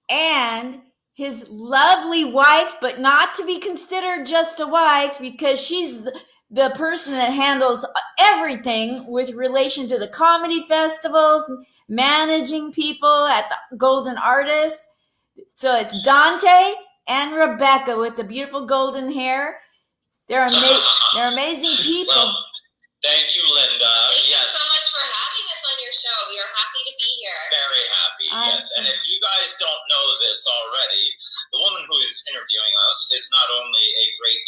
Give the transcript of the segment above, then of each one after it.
and his lovely wife, but not to be considered just a wife because she's the person that handles everything with relation to the comedy festivals, managing people at the Golden Artist. So it's Dante and Rebekah with the beautiful golden hair. They're amazing people. Well, thank you, Linda. Thank you so much for having us on your show. We are happy to be here. Very happy, yes. And if you guys don't know this already, the woman who is interviewing us is not only a great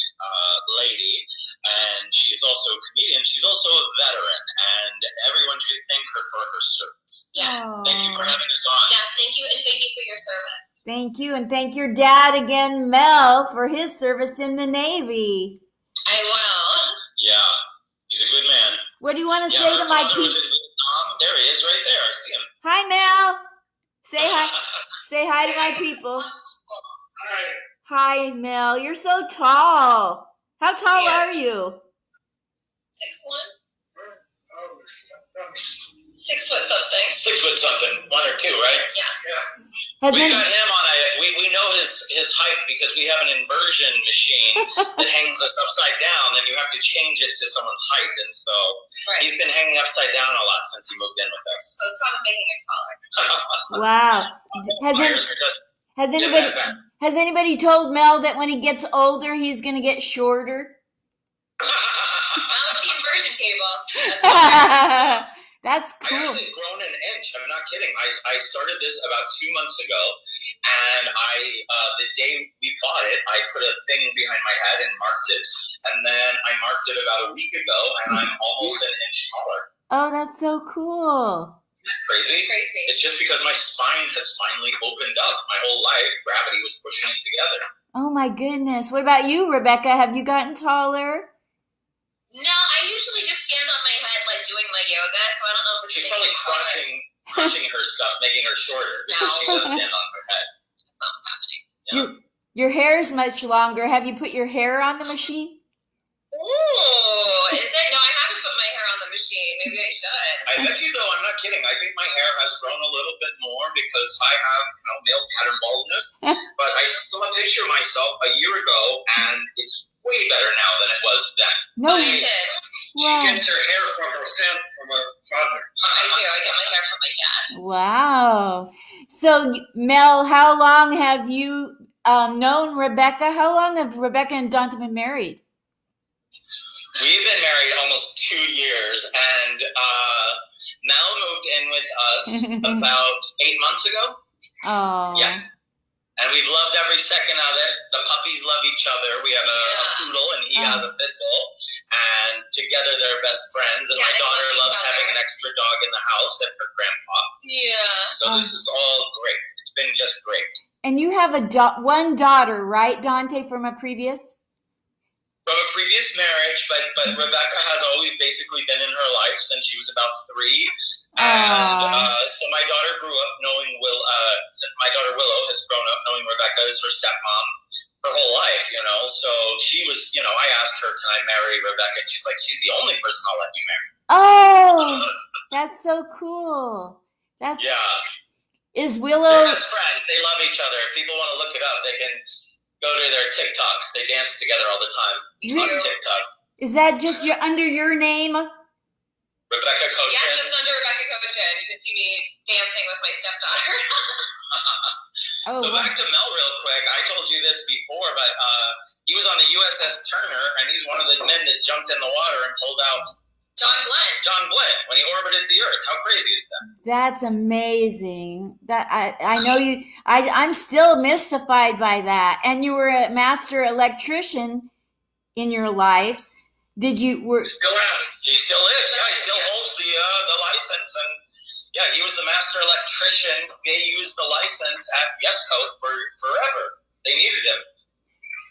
lady, and she is also a comedian, she's also a veteran, and everyone should thank her for her service. Yes. Thank you for having us on. Yes, thank you, and thank you for your service. Thank you, and thank your dad again, Mel, for his service in the Navy. I will. Yeah, he's a good man. What do you want to say to my people? There he is, right there. I see him. Hi, Mel. Say hi. Say hi to my people. Hi. Hi, Mel. You're so tall. How tall are you? 6'1". 6 foot something. 6 foot something. 1 or 2, right? Yeah. We got him on we know his height because we have an inversion machine that hangs us upside down, and you have to change it to someone's height, and so he's been hanging upside down a lot since he moved in with us. So it's kind of making it taller. Wow. Has anybody told Mel that when he gets older he's going to get shorter? Not with the inversion table. That's cool. I actually grown an inch. I'm not kidding. I started this about 2 months ago, and the day we bought it, I put a thing behind my head and marked it, and then I marked it about a week ago, and I'm almost an inch taller. Oh, that's so cool. Isn't that crazy? It's crazy. It's just because my spine has finally opened up. My whole life, gravity was pushing it together. Oh my goodness. What about you, Rebekah? Have you gotten taller? No, I usually just stand on my head like doing my yoga, so I don't know if she's probably crunching her stuff, making her shorter because she does stand on her head. That's not what's happening. Yeah. Your hair is much longer. Have you put your hair on the machine? Ooh, is it? No, I haven't put my hair on the machine. Maybe I should. I bet you though, I'm not kidding. I think my hair has grown a little bit more because I have male pattern baldness. But I saw a picture of myself a year ago, and it's way better now than it was then. No, you did. She gets her hair from her father. I do. I get my hair from my dad. Wow. So, Mel, how long have you known Rebekah? How long have Rebekah and Dante been married? We've been married almost 2 years, and Mel moved in with us about 8 months ago. Oh. Yes. And we've loved every second of it. The puppies love each other. We have a poodle, and he has a pit bull. And together they're best friends. And my daughter loves having an extra dog in the house and her grandpa. Yeah. So this is all great. It's been just great. And you have one daughter, right, Dante, from a previous? From a previous marriage, but Rebekah has always basically been in her life since she was about 3. And so my daughter grew up knowing my daughter Willow has grown up knowing Rebekah as her stepmom her whole life, So she was, I asked her, can I marry Rebekah? And she's like, she's the only person I'll let you marry. Oh, that's so cool. Is Willow... They're best friends. They love each other. If people want to look it up, they can go to their TikToks. They dance together all the time on TikTok. Is that just under your name? Rebekah Cochin. Yeah, just under Rebekah Cochin. You can see me dancing with my stepdaughter. So back to Mel real quick. I told you this before, but he was on the USS Turner, and he's one of the men that jumped in the water and pulled out John Glenn when he orbited the Earth. How crazy is that? That's amazing. That I know you. I'm still mystified by that. And you were a master electrician in your life. Did you still am? He still is. Yeah, he still holds the license, and he was the master electrician. They used the license at Yes Coast for forever. They needed him.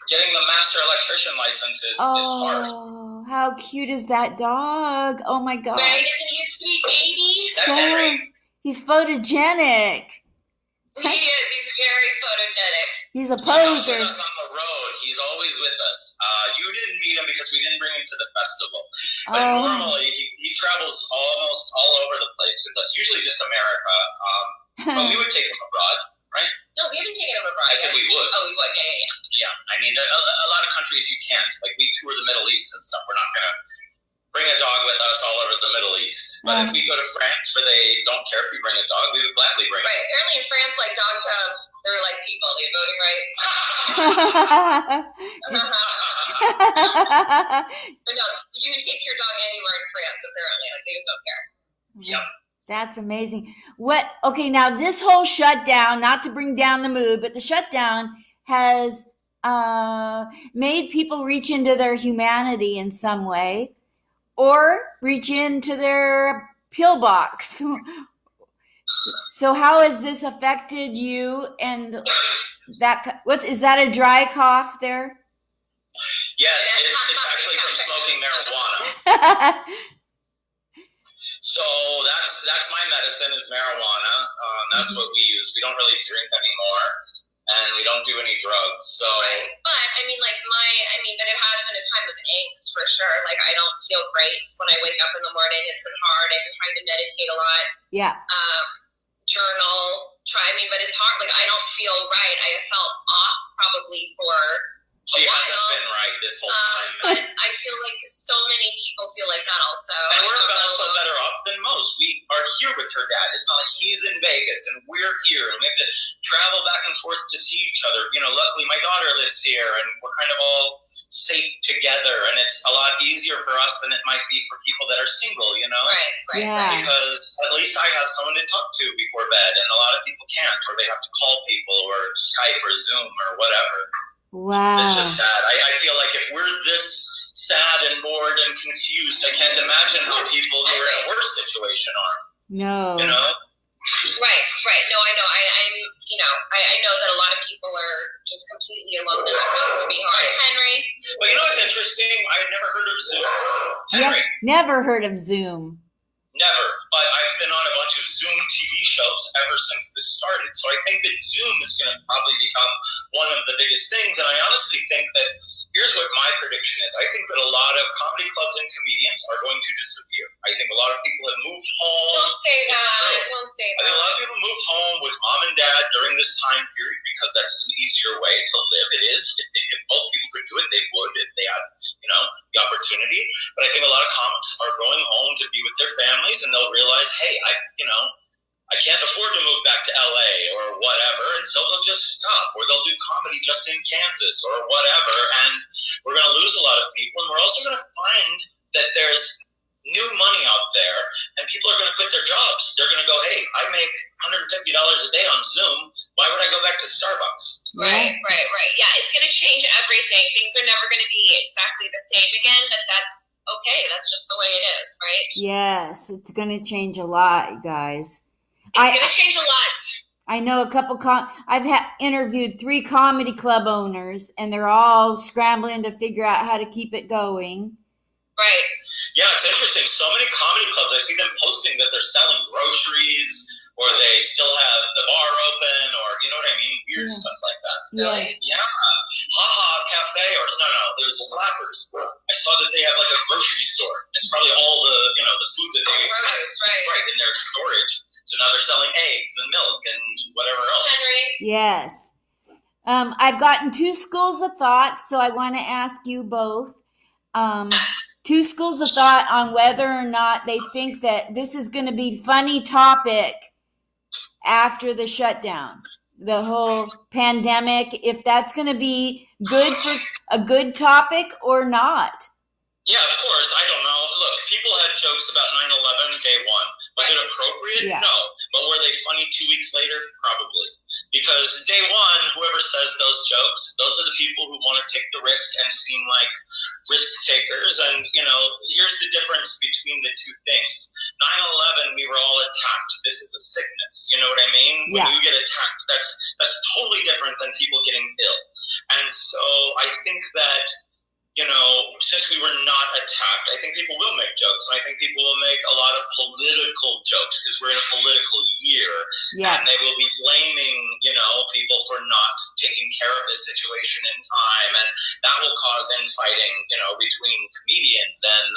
Getting the master electrician license is hard. Oh, how cute is that dog? Oh my God. Right, isn't he a sweet baby? That's Henry. He's photogenic. He is. He's very photogenic. He's a poser. He's with us on the road. He's always with us. You didn't meet him because we didn't bring him to the festival. But normally he travels almost all over the place with us. Usually just America. But we would take him abroad, right? No, we haven't taken them abroad. I said we would. Oh, we would. Yeah. Yeah, I mean, a lot of countries you can't. Like, we tour the Middle East and stuff. We're not going to bring a dog with us all over the Middle East. But if we go to France where they don't care if we bring a dog, we would gladly bring it. Right. Apparently in France, like, dogs they're like people. They have voting rights. But no, you can take your dog anywhere in France, apparently. Like, they just don't care. Yep. That's amazing. Okay, now this whole shutdown, not to bring down the mood, but the shutdown has made people reach into their humanity in some way or reach into their pillbox. So how has this affected you? And is that a dry cough there? Yes, it's actually from smoking marijuana. So that's my medicine is marijuana. That's what we use. We don't really drink anymore, and we don't do any drugs. So, right. But I mean, but it has been a time of angst for sure. Like, I don't feel great when I wake up in the morning. It's been hard. I've been trying to meditate a lot. Yeah. Journal. But it's hard. Like, I don't feel right. I have felt off probably for. She hasn't been right this whole time. But I feel like so many people feel like that also. And we're also better off than most. We are here with her dad. It's not like he's in Vegas and we're here and we have to travel back and forth to see each other. You know, luckily my daughter lives here and we're kind of all safe together, and it's a lot easier for us than it might be for people that are single, you know? Right. Yeah. Because at least I have someone to talk to before bed, and a lot of people can't, or they have to call people or Skype or Zoom or whatever. Wow. It's just sad. I feel like if we're this sad and bored and confused, I can't imagine how people who are in a worse situation are. No. You know? Right. No, I know. I know that a lot of people are just completely alone, and that has to be hard. Henry. Well, you know what's interesting? I've never heard of Zoom. Henry. Never heard of Zoom. Never. But I've been on a bunch of Zoom TV shows ever since this started. So I think that Zoom is going to probably become one of the biggest things. And I honestly think that here's what my prediction is. I think that a lot of comedy clubs and comedians are going to disappear. I think a lot of people have moved home. Don't say that. Don't say that. I think a lot of people moved home with mom and dad during this time period because that's an easier way to live. It is. If most people could do it, they would if they had, the opportunity. But I think a lot of comics are going home to be with their families, and they'll realize, hey, I can't afford to move back to LA or whatever, and so they'll just stop, or they'll do comedy just in Kansas or whatever, and we're going to lose a lot of people, and we're also going to find that there's new money out there, and people are going to quit their jobs. They're going to go, hey, I make $150 a day on Zoom. Why would I go back to Starbucks? Right. Yeah, it's going to change everything. Things are never going to be exactly the same again, but that's okay. That's just the way it is, right? Yes, it's going to change a lot, you guys. It's going to change a lot. I know a couple. I've interviewed 3 comedy club owners, and they're all scrambling to figure out how to keep it going. Right. Yeah, it's interesting. So many comedy clubs, I see them posting that they're selling groceries, or they still have the bar open, or you know what I mean? Weird stuff like that. Yeah. Yeah. Haha Cafe, or no, there's Flappers. I saw that they have like a grocery store. It's probably all the food that they Produce, right in their storage. So now they're selling eggs and milk and whatever else. Henry. Yes. I've gotten 2 schools of thought, so I want to ask you both. 2 schools of thought on whether or not they think that this is going to be funny topic after the shutdown, the whole pandemic, if that's going to be good for a good topic or not. Yeah, of course. I don't know. Look, people had jokes about 9/11 day one. Was it appropriate? Yeah. No. But were they funny 2 weeks later? Probably. Because day one, whoever says those jokes, those are the people who want to take the risk and seem like risk takers. And, here's the difference between the two things. 9/11, we were all attacked. This is a sickness. You know what I mean? Yeah. When you get attacked, that's totally different than people getting ill. And so I think that, since we were not attacked, I think people will make jokes. And I think people will make a lot of political jokes because we're in a political year. Yes. And they will be blaming, people for not taking care of this situation in time. And that will cause infighting, between comedians and,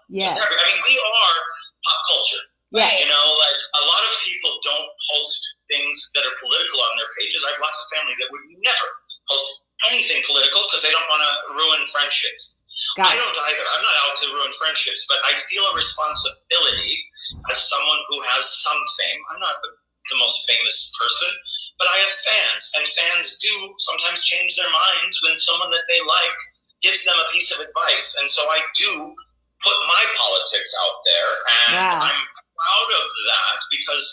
Yes. I mean, we are pop culture. Yeah. Like a lot of people don't post things that are political on their pages. I have lots of family that would never post anything political because they don't want to ruin friendships. I don't either. I'm not out to ruin friendships, but I feel a responsibility as someone who has some fame. I'm not the most famous person, but I have fans, and fans do sometimes change their minds when someone that they like gives them a piece of advice. And so I do put my politics out there, and I'm proud of that because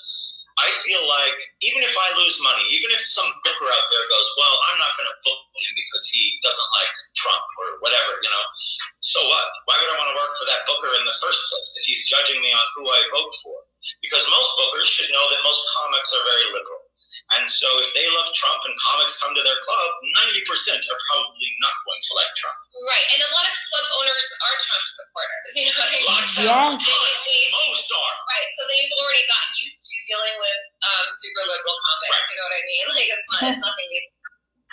I feel like even if I lose money, even if some booker out there goes, well, I'm not going to book him because he doesn't like Trump or whatever, so what? Why would I want to work for that booker in the first place if he's judging me on who I vote for? Because most bookers should know that most comics are very liberal. And so if they love Trump and comics come to their club, 90% are probably not going to like Trump. Right, and a lot of club owners are Trump supporters, you know what I mean? Yes. Most are. Right, so they've already gotten used to dealing with super liberal comics, you know what I mean? Like, it's nothing new.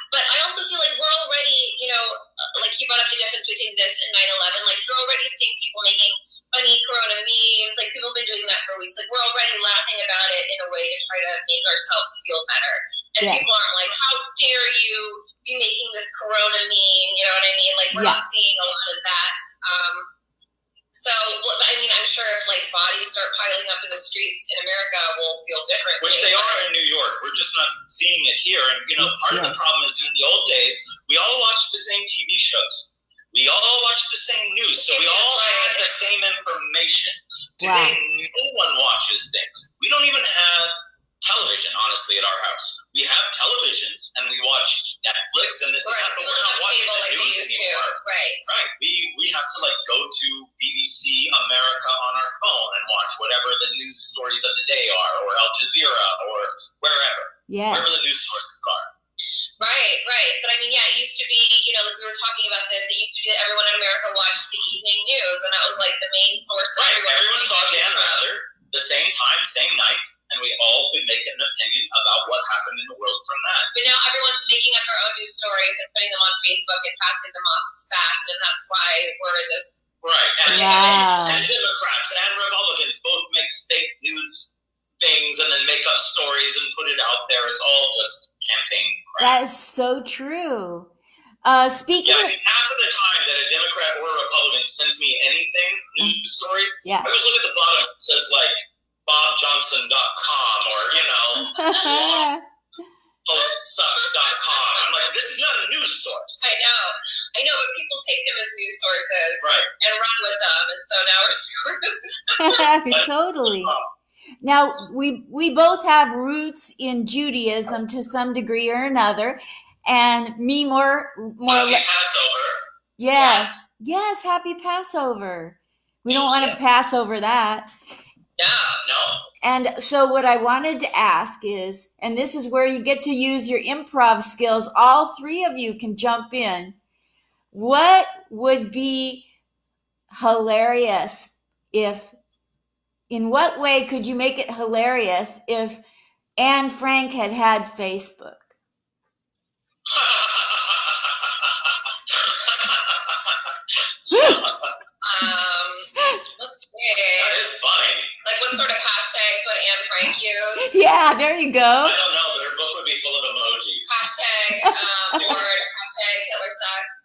But I also feel like we're already, like you brought up the difference between this and 9/11, like you're already seeing people making funny corona memes, like people have been doing that for weeks, like we're already laughing about it in a way to try to make ourselves feel better. And people aren't like, how dare you be making this corona meme, you know what I mean? Like we're not seeing a lot of that. So, I mean, I'm sure if like bodies start piling up in the streets in America, we'll feel differently. Which they are in New York. We're just not seeing it here. And, part of the problem is in the old days, we all watched the same TV shows. We all watched the same news. So we all had the same information. Today, no one watches things. We don't even have television, honestly, at our house. We have televisions, and we watch Netflix, and this is not, we're not watching the news anymore. Right. We have to, go to BBC America on our phone and watch whatever the news stories of the day are, or Al Jazeera, or wherever. Wherever the news sources are. Right. But I mean, it used to be, like we were talking about this, it used to be that everyone in America watched the evening news, and that was like the main source. Everyone saw Dan Rather the same time, same night, and we all could make an opinion about what happened in the world from that. But now everyone's making up their own news stories and putting them on Facebook and passing them off as fact, and that's why we're in this. Right, and Democrats and Republicans both make fake news things and then make up stories and put it out there. It's all just campaign crap. That is so true. Speaking I mean, half of the time that a Democrat or a Republican sends me anything, news story, I always look at the bottom. It says, BobJohnson.com or, postsucks.com. I'm like, this is not a news source. I know, but people take them as news sources and run with them, and so now we're screwed. Totally. Now, we both have roots in Judaism to some degree or another, and me more. Happy Passover. Yes, happy Passover. We don't want to pass over that. No. And so what I wanted to ask is, and this is where you get to use your improv skills, all three of you can jump in. What would be hilarious in what way could you make it hilarious if Anne Frank had Facebook? Let's see. That is funny. Like what sort of hashtags would Anne Frank use? Yeah, there you go. I don't know, but her book would be full of emojis. Hashtag bored. Hashtag Hitler sucks.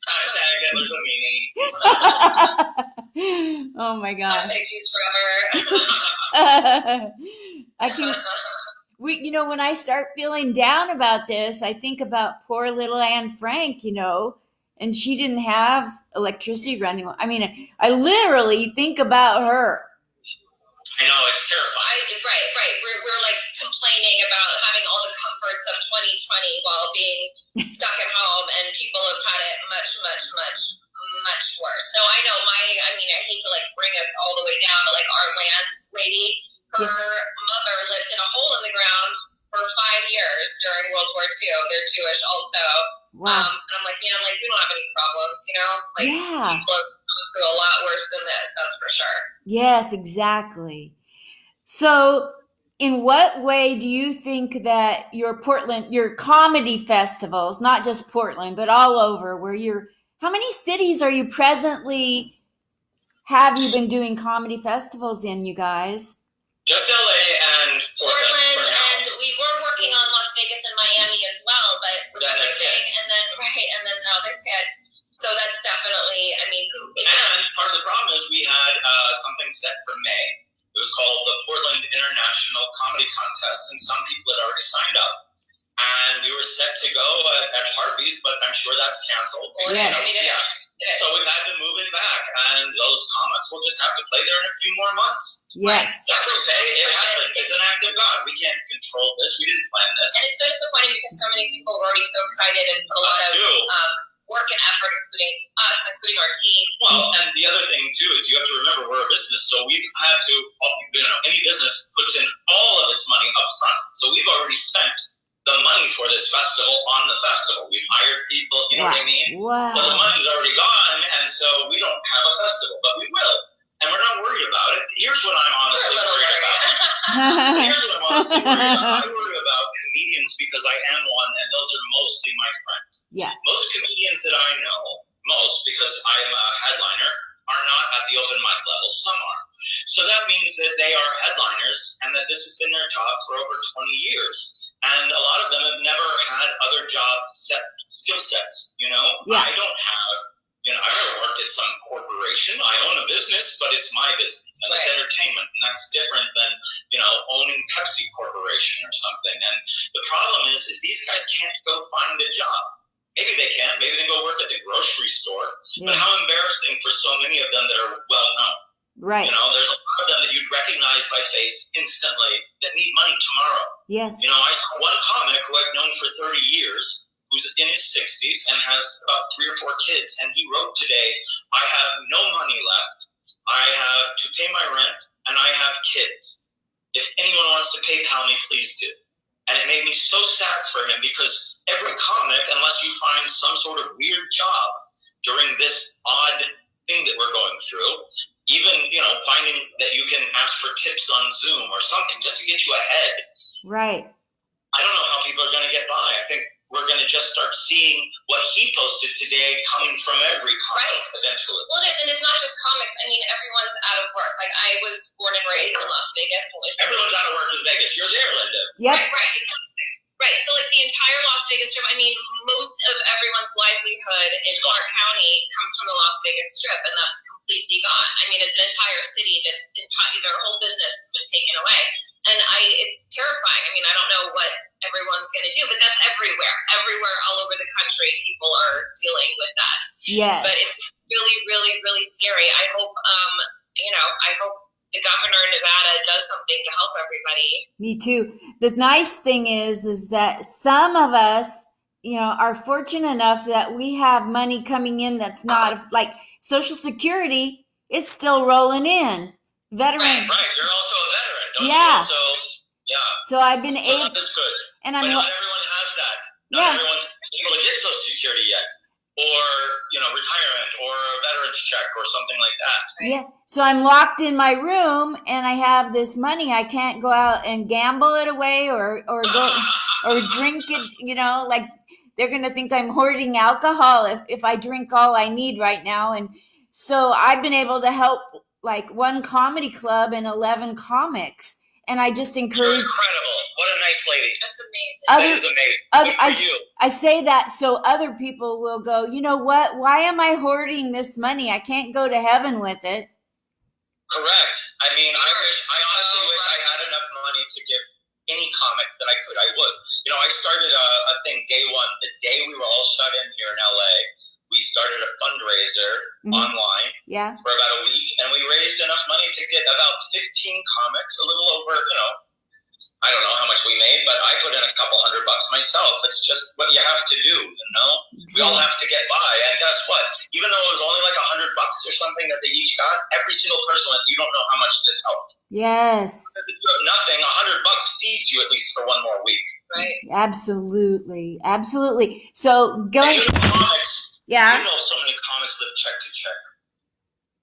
Hashtag Hitler's a meanie. Oh my gosh. Hashtag Jews forever. I can. When I start feeling down about this, I think about poor little Anne Frank, and she didn't have electricity running. I mean, I literally think about her. I know, it's terrifying. Right. We're like complaining about having all the comforts of 2020 while being stuck at home, and people have had it much, much, much, much worse. So I know I hate to bring us all the way down, but our land lady, her mother lived in a hole in the ground for 5 years during World War II. They're Jewish also. Wow. And I'm like, we don't have any problems, People have gone through a lot worse than this, that's for sure. Yes, exactly. So in what way do you think that your comedy festivals, not just Portland, but all over, how many cities are you presently have you been doing comedy festivals in, you guys? Just LA and Portland, and we were working on Las Vegas and Miami as well, but with everything, and then now this hit. So that's definitely, I mean, and part of the problem is we had something set for May. It was called the Portland International Comedy Contest, and some people had already signed up. And we were set to go at Harvey's, but I'm sure that's canceled. Well, yeah. I mean, it is. So we've had to move it back, and those comics will just have to play there in a few more months. Yes. That's okay. It happens. It's an act of God. We can't control this. We didn't plan this. And it's so disappointing because so many people were already so excited and put a lot of work and effort, including us, including our team. Well, and the other thing, too, is you have to remember we're a business, so we've had to, any business puts in all of its money up front. So we've already spent the money for this festival on the festival. We've hired people, you know what I mean? Wow. So the money's already gone, and so we don't have a festival, but we will. And we're not worried about it. Here's what I'm honestly worried about. I worry about comedians because I am one, and those are mostly my friends. Yeah. Most comedians that I know, because I'm a headliner, are not at the open mic level. Some are. So that means that they are headliners, and that this has been their job for over 20 years. And a lot of them have never had other skill sets, you know? Yeah. I don't have, I never worked at some corporation. I own a business, but it's my business, and it's entertainment, and that's different than, owning Pepsi Corporation or something. And the problem is these guys can't go find a job. Maybe they can. Maybe they can go work at the grocery store. Yeah. But how embarrassing for so many of them that are well-known. Right. There's a lot of them that you'd recognize by face instantly that need money tomorrow. Yes. I saw one comic who I've known for 30 years who's in his 60s and has about 3 or 4 kids. And he wrote today, I have no money left. I have to pay my rent and I have kids. If anyone wants to PayPal me, please do. And it made me so sad for him because every comic, unless you find some sort of weird job during this odd thing that we're going through, even, finding that you can ask for tips on Zoom or something just to get you ahead. Right. I don't know how people are going to get by. I think we're going to just start seeing what he posted today coming from every comic eventually. Well, it is, and it's not just comics. I mean, everyone's out of work. Like, I was born and raised in Las Vegas. Everyone's out of work in Vegas. You're there, Linda. Yep. Right. Right, so like the entire Las Vegas Strip, I mean, most of everyone's livelihood in Clark County comes from the Las Vegas Strip, and that's completely gone. I mean, it's an entire city that's their whole business has been taken away. And it's terrifying. I mean, I don't know what everyone's going to do, but that's everywhere. Everywhere, all over the country, people are dealing with that. Yes. But it's really, really, really scary. I hope, I hope the governor of Nevada does something to help everybody. Me too. The nice thing is that some of us, are fortunate enough that we have money coming in that's not like Social Security. It's still rolling in. Veteran. Right. You're also a veteran, don't you? So, yeah. So I've been able. That's good. And but not everyone has that. Not everyone's able to get Social Security yet. Or, retirement or a veterans check or something like that. Yeah. So I'm locked in my room and I have this money. I can't go out and gamble it away or go or drink it, like they're going to think I'm hoarding alcohol if I drink all I need right now. And so I've been able to help like one comedy club and 11 comics. And I just encourage. You're incredible. What a nice lady. That's amazing. That is amazing. I say that so other people will go, you know what? Why am I hoarding this money? I can't go to heaven with it. Correct. I mean, I honestly wish I had enough money to give any comic that I could. I would. I started a thing day one. The day we were all shut in here in LA, we started a fundraiser online for about a week, and we raised enough money to get about 15 comics, a little over, I don't know how much we made, but I put in a couple $100 myself. It's just what you have to do, We all have to get by, and guess what? Even though it was only like $100 or something that they each got, every single person, you don't know how much this helped. Yes. Because if you have nothing, $100 feeds you at least for one more week. Right. Absolutely. So going to comics. Yeah. So many comics live check to check.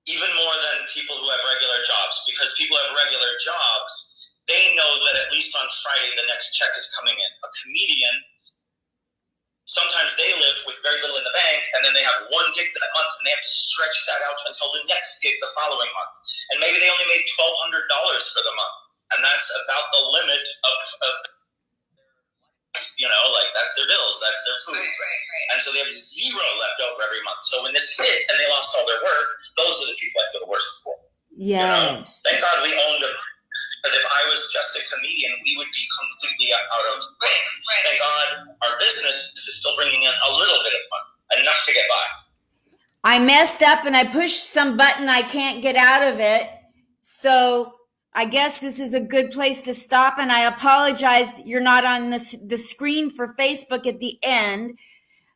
Even more than people who have regular jobs. Because people have regular jobs, they know that at least on Friday the next check is coming in. A comedian sometimes they live with very little in the bank, and then they have one gig that month, and they have to stretch that out until the next gig the following month. And maybe they only made $1,200 for the month, and that's about the limit of like that's their bills, that's their food. Right. And so they have zero left over every month. So when this hit and they lost all their work, those are the people I feel the worst for. Yes. Thank God we owned a, because if I was just a comedian, we would be completely out of work. Right. Thank God our business is still bringing in a little bit of money, enough to get by. I messed up and I pushed some button. I can't get out of it. So I guess this is a good place to stop. And I apologize. You're not on the screen for Facebook at the end,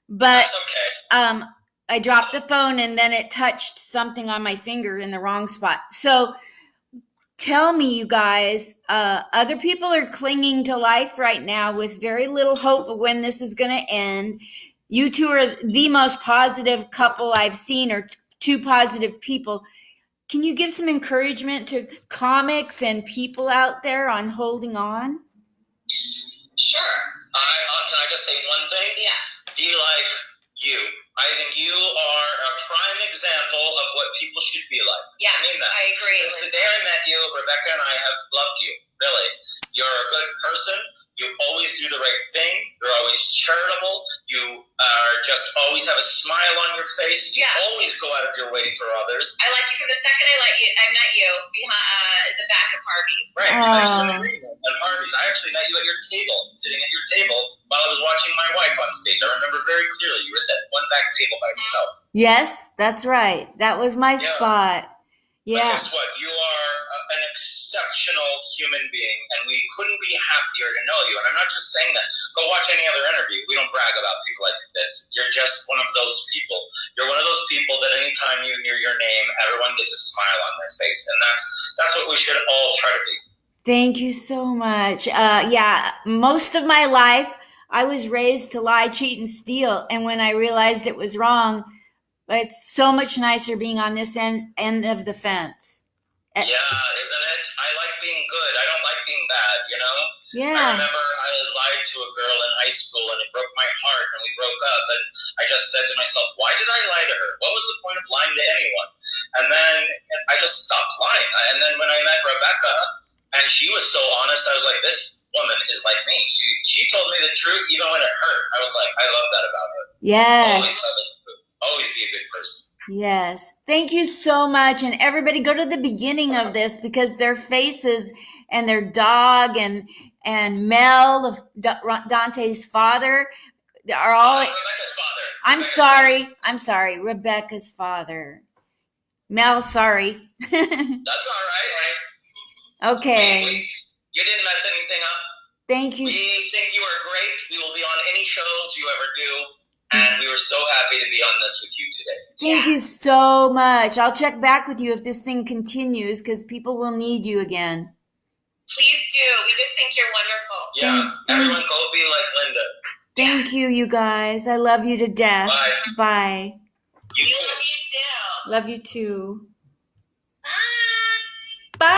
but That's okay. I dropped the phone and then it touched something on my finger in the wrong spot. So tell me, you guys, other people are clinging to life right now with very little hope of when this is going to end. You two are the most positive couple I've seen, or two positive people. Can you give some encouragement to comics and people out there on holding on? Sure. Can I just say one thing? Yeah. Be like you. I think you are a prime example of what people should be like. Yeah, I mean that. I agree. Since the day I met you, Rebecca and I have loved you. Really. You're a good person. You always do the right thing. You're always charitable. You are just always have a smile on your face. You always go out of your way for others. I like you from the second I met you behind the back of Harvey's. Right. At Harvey's. I actually met you at your table, sitting at your table while I was watching my wife on stage. I remember very clearly. You were at that one back table by yourself. Yes, that's right. That was my spot. Yeah. But guess what? You are an exceptional human being, and we couldn't be happier to know you. And I'm not just saying that. Go watch any other interview. We don't brag about people like this. You're just one of those people. You're one of those people that anytime you hear your name, everyone gets a smile on their face. And that's what we should all try to be. Thank you so much. Most of my life, I was raised to lie, cheat, and steal. And when I realized it was wrong, it's so much nicer being on this end of the fence. Yeah, isn't it? I like being good. I don't like being bad, Yeah. I remember I lied to a girl in high school, and it broke my heart, and we broke up, and I just said to myself, why did I lie to her? What was the point of lying to anyone? And then I just stopped lying. And then when I met Rebecca, and she was so honest, I was like, this woman is like me. She told me the truth even when it hurt. I was like, I love that about her. Yes. Always love the truth. Always be a good person. Yes. Thank you so much. And everybody go to the beginning of this, because their faces and their dog and Mel, Dante's father, are all... Rebecca's father. I'm sorry. Rebecca's father. Mel, sorry. That's all right? Okay. You didn't mess anything up. Thank you. We think you are great. We will be on any shows you ever do. And we were so happy to be on this with you today. Thank you so much. I'll check back with you if this thing continues, because people will need you again. Please do. We just think you're wonderful. Yeah. Everyone go be like Linda. Thank you, you guys. I love you to death. Bye. Bye. We love you too. Love you too.